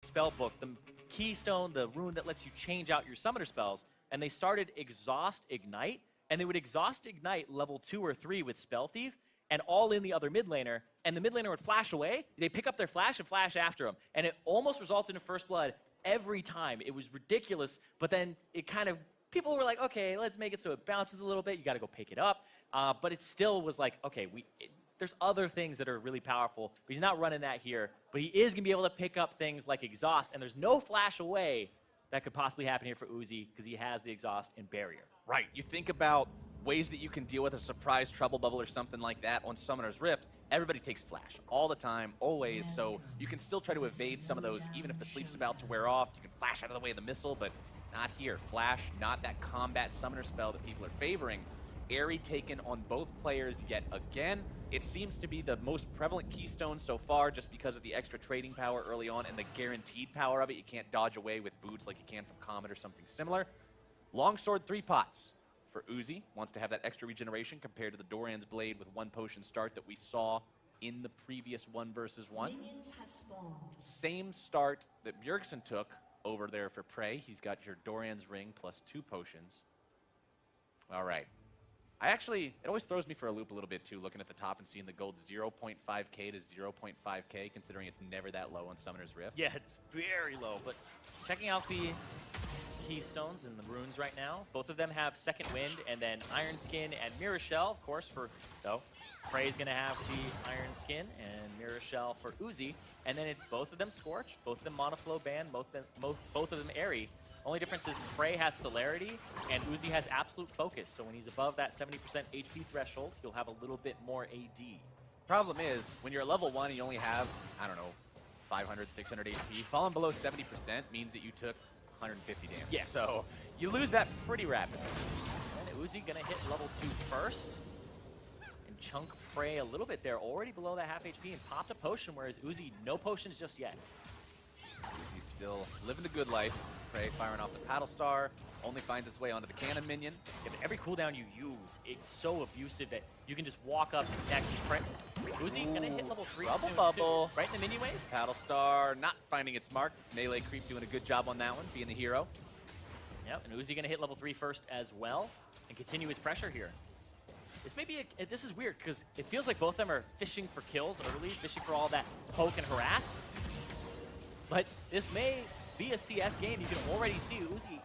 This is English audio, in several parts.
spellbook, the keystone, the rune that lets you change out your summoner spells, and they started Exhaust Ignite, and they would Exhaust Ignite level 2 or 3 with Spell Thief, and all in the other mid laner, and the mid laner would flash away, they pick up their flash and flash after them, and it almost resulted in first blood every time. It was ridiculous, but then it kind of, people were like, okay, let's make it so it bounces a little bit, you gotta go pick it up, but it still was like, okay, there's other things that are really powerful, but he's not running that here, but he is gonna be able to pick up things like Exhaust, and there's no flash away that could possibly happen here for Uzi, because he has the Exhaust and Barrier. Right, you think about ways that you can deal with a surprise trouble bubble or something like that on Summoner's Rift. Everybody takes flash all the time, always, so you can still try to evade some of those, even if the sleep's about to wear off. You can flash out of the way of the missile, but not here. Flash, not that combat summoner spell that people are favoring. Airy taken on both players yet again. It seems to be the most prevalent keystone so far just because of the extra trading power early on and the guaranteed power of it. You can't dodge away with boots like you can from Comet or something similar. Longsword 3 pots for Uzi. Wants to have that extra regeneration compared to the Doran's Blade with 1 potion start that we saw in the previous 1v1. Same start that Bjergsen took over there for PraY. He's got your Doran's Ring plus 2 potions. All right. It always throws me for a loop a little bit too, looking at the top and seeing the gold 0.5k to 0.5k, considering it's never that low on Summoner's Rift. Yeah, it's very low, but checking out the keystones and the runes right now, both of them have Second Wind, and then Iron Skin and Mirror Shell, of course, PraY's gonna have the Iron Skin and Mirror Shell for Uzi, and then it's both of them Scorch, both of them Monoflow Ban, both of them Airy. Only difference is PraY has Celerity and Uzi has Absolute Focus. So when he's above that 70% HP threshold, he'll have a little bit more AD. Problem is, when you're at level 1 and you only have, I don't know, 500, 600 HP, falling below 70% means that you took 150 damage. Yeah. So you lose that pretty rapidly. And Uzi gonna hit level 2 first. And chunk PraY a little bit there, already below that half HP and popped a potion, whereas Uzi, no potions just yet. He's still living the good life. PraY firing off the Paddle Star, only finds its way onto the cannon minion. Yeah, but every cooldown you use, it's so abusive that you can just walk up next and PraY. Uzi gonna hit level 3 Bubble soon, bubble. too. Right in the minion wave. Paddle Star not finding its mark. Melee Creep doing a good job on that one, being the hero. Yep, and Uzi gonna hit level 3 first as well and continue his pressure here. This may be this is weird because it feels like both of them are fishing for kills early, fishing for all that poke and harass. But this may be a CS game. You can already see Uzi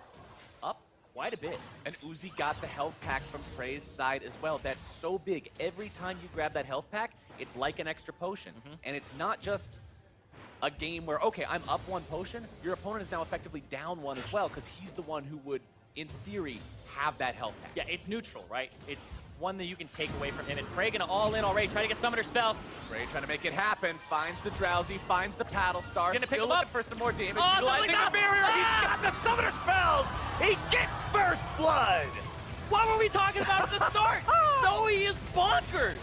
up quite a bit. And Uzi got the health pack from PraY's side as well. That's so big. Every time you grab that health pack, it's like an extra potion. And it's not just a game where, okay, I'm up 1 potion. Your opponent is now effectively down 1 as well because he's the one who would, in theory, have that health pack. Yeah, it's neutral, right? It's one that you can take away from him. And PraY gonna all in already, trying to get summoner spells. PraY trying to make it happen. Finds the Drowsy, finds the Paddle Star. Gonna pick still him up looking for some more damage. Oh, Utilizing the barrier. He's got the summoner spells. He gets first blood. What were we talking about at the start? Zoe is bonkers.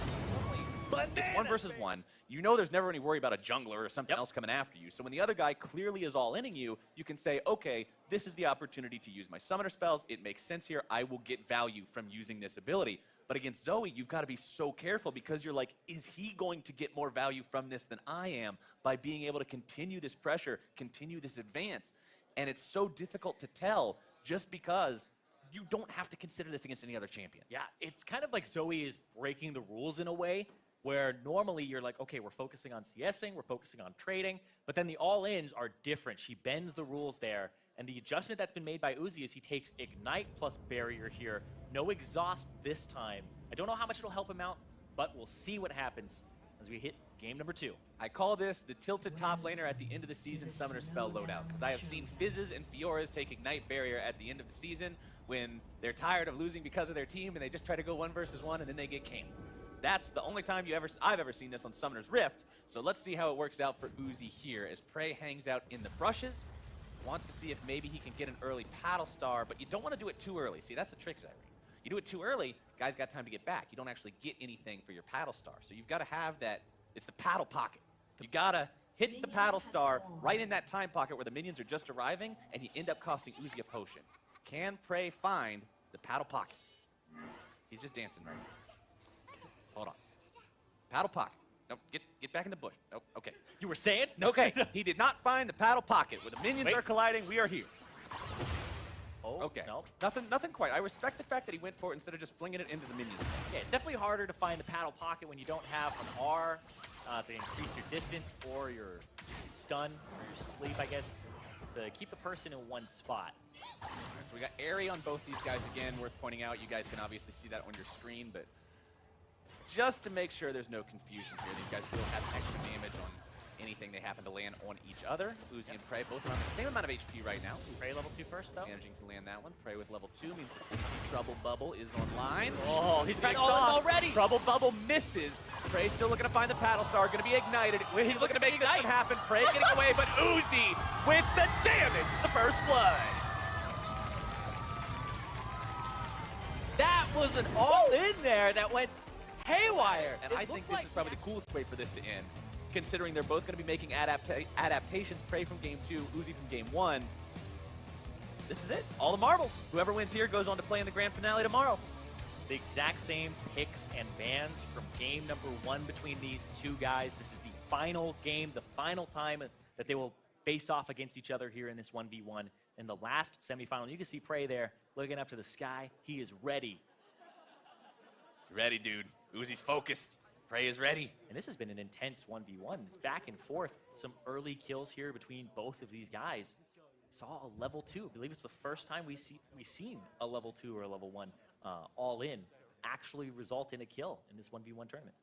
It's 1v1. You know there's never any worry about a jungler or something else coming after you. So when the other guy clearly is all-inning you, you can say, okay, this is the opportunity to use my summoner spells. It makes sense here. I will get value from using this ability. But against Zoe, you've got to be so careful because you're like, is he going to get more value from this than I am by being able to continue this pressure, continue this advance? And it's so difficult to tell just because you don't have to consider this against any other champion. Yeah, it's kind of like Zoe is breaking the rules in a way where normally you're like, okay, we're focusing on CSing, we're focusing on trading, but then the all-ins are different. She bends the rules there, and the adjustment that's been made by Uzi is he takes Ignite plus Barrier here. No Exhaust this time. I don't know how much it'll help him out, but we'll see what happens as we hit game number 2. I call this the tilted top laner at the end of the season summoner spell loadout, because I have seen Fizzes and Fioras take Ignite Barrier at the end of the season when they're tired of losing because of their team and they just try to go 1v1 and then they get king. That's the only time I've ever seen this on Summoner's Rift. So let's see how it works out for Uzi here as PraY hangs out in the brushes. Wants to see if maybe he can get an early Paddle Star, but you don't want to do it too early. See, that's the trick, Zyrie. You do it too early, guys got time to get back. You don't actually get anything for your Paddle Star. So you've got to have that, it's the paddle pocket. You got to hit the Paddle Star right in that time pocket where the minions are just arriving, and you end up costing Uzi a potion. Can PraY find the paddle pocket? He's just dancing right now. Hold on. Paddle pocket. Nope, get back in the bush. Nope, okay. You were saying? Okay, he did not find the paddle pocket. Where the minions Wait. are colliding, we are here. Oh, Okay, no. nothing quite. I respect the fact that he went for it instead of just flinging it into the minions. Yeah, it's definitely harder to find the paddle pocket when you don't have an R to increase your distance or your stun or your sleep, I guess, to keep the person in one spot. All right, so we got Airy on both these guys again. Worth pointing out, you guys can obviously see that on your screen, but just to make sure there's no confusion here, these guys will have extra damage on anything they happen to land on each other. Uzi and PraY both around the same amount of HP right now. PraY level 2 first, though. Managing to land that one. PraY with level 2 means the Sleepy Trouble Bubble is online. Oh, he's trying all in already. Trouble Bubble misses. PraY still looking to find the Paddle Star. Going to be ignited. He's looking to make this one happen. PraY getting away, but Uzi with the damage. The first blood. That was an all-in there that went haywire. And I think this is probably the coolest way for this to end, considering they're both going to be making adaptations. PraY from game 2, Uzi from game 1. This is it. All the marbles. Whoever wins here goes on to play in the grand finale tomorrow. The exact same picks and bans from game number 1 between these two guys. This is the final game, the final time that they will face off against each other here in this 1v1 in the last semifinal. You can see PraY there looking up to the sky. He is ready. Ready, dude. Uzi's focused. PraY is ready. And this has been an intense 1v1. It's back and forth. Some early kills here between both of these guys. Saw a level 2. I believe it's the first time we've seen a level 2 or a level 1 all in actually result in a kill in this 1v1 tournament.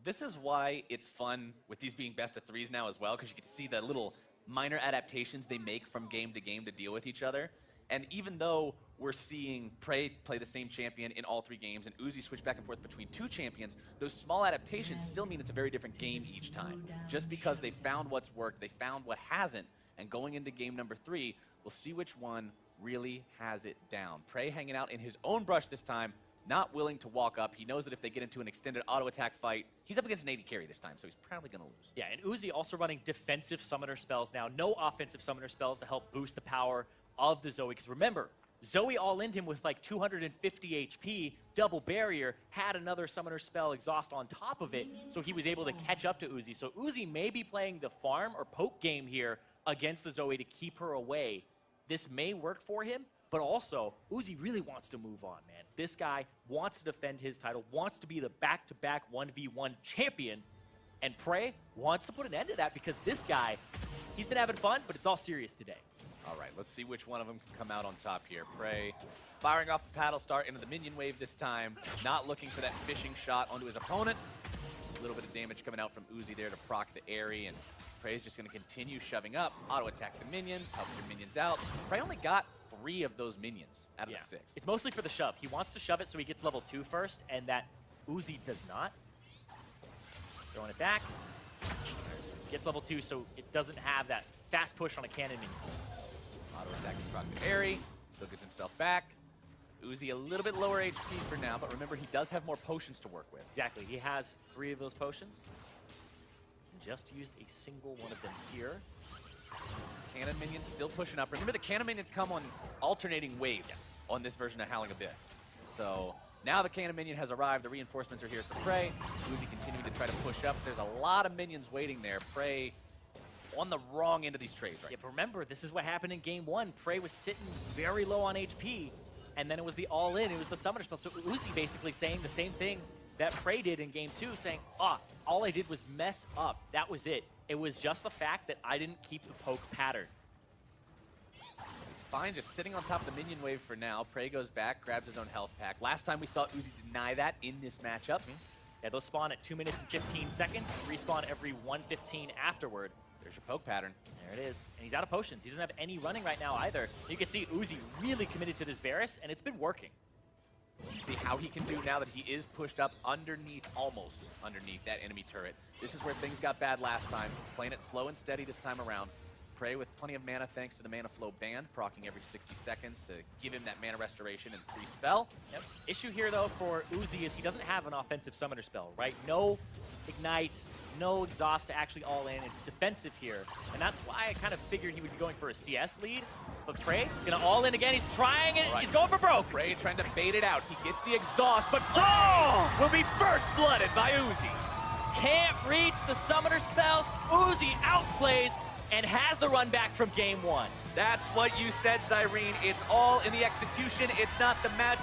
This is why it's fun with these being best of 3s now as well, because you get to see the little minor adaptations they make from game to deal with each other. And even though we're seeing PraY play the same champion in all 3 games and Uzi switch back and forth between 2 champions, those small adaptations still mean it's a very different game each time. Just because they found what's worked, they found what hasn't, and going into game number 3, we'll see which one really has it down. PraY hanging out in his own brush this time, not willing to walk up. He knows that if they get into an extended auto attack fight, he's up against an 80 carry this time, so he's probably going to lose. Yeah, and Uzi also running defensive summoner spells now. No offensive summoner spells to help boost the power of the Zoe. Because remember, Zoe all-in'd him with like 250 HP, double barrier, had another summoner spell exhaust on top of it, so he was able to catch up to Uzi. So Uzi may be playing the farm or poke game here against the Zoe to keep her away. This may work for him, but also Uzi really wants to move on, man. This guy wants to defend his title, wants to be the back-to-back 1v1 champion, and PraY wants to put an end to that because this guy, he's been having fun, but it's all serious today. All right, let's see which one of them can come out on top here. PraY firing off the paddle star into the minion wave this time, not looking for that fishing shot onto his opponent. A little bit of damage coming out from Uzi there to proc the Airy, and PraY's just going to continue shoving up, auto-attack the minions, help your minions out. PraY only got 3 of those minions out of the 6. It's mostly for the shove. He wants to shove it so he gets level 2 first, and that Uzi does not. Throwing it back. Gets level 2 so it doesn't have that fast push on a cannon minion. Auto-attacking proc the Airy, still gets himself back. Uzi a little bit lower HP for now, but remember he does have more potions to work with. Exactly, he has 3 of those potions. Just used a single one of them here. Cannon minions still pushing up. Remember, the cannon minions come on alternating waves on this version of Howling Abyss. So now the cannon minion has arrived. The reinforcements are here for PraY. Uzi continuing to try to push up. There's a lot of minions waiting there. PraY on the wrong end of these trades right now. But remember, this is what happened in game 1. PraY was sitting very low on HP, and then it was the all-in. It was the summoner spell. So Uzi basically saying the same thing that PraY did in game 2, saying, all I did was mess up. That was it. It was just the fact that I didn't keep the poke pattern. He's fine, just sitting on top of the minion wave for now. PraY goes back, grabs his own health pack. Last time we saw Uzi deny that in this matchup. Yeah, those spawn at 2 minutes and 15 seconds, respawn every 1:15 afterward. There's your poke pattern. There it is. And he's out of potions. He doesn't have any running right now either. You can see Uzi really committed to this Varus, and it's been working. See how he can do now that he is pushed up underneath, almost underneath that enemy turret. This is where things got bad last time. Playing it slow and steady this time around. PraY with plenty of mana thanks to the mana flow band, proccing every 60 seconds to give him that mana restoration and free spell. Yep. Issue here though for Uzi is he doesn't have an offensive summoner spell, right? No ignite, no exhaust to actually all in. It's defensive here. And that's why I kind of figured he would be going for a CS lead. But PraY gonna all in again. He's trying it. Right. He's going for broke. PraY trying to bait it out. He gets the exhaust, but will be first blooded by Uzi. can't reach the summoner spells. Uzi outplays and has the run back from game one. That's what you said, Zyrene. It's all in the execution. It's not the match.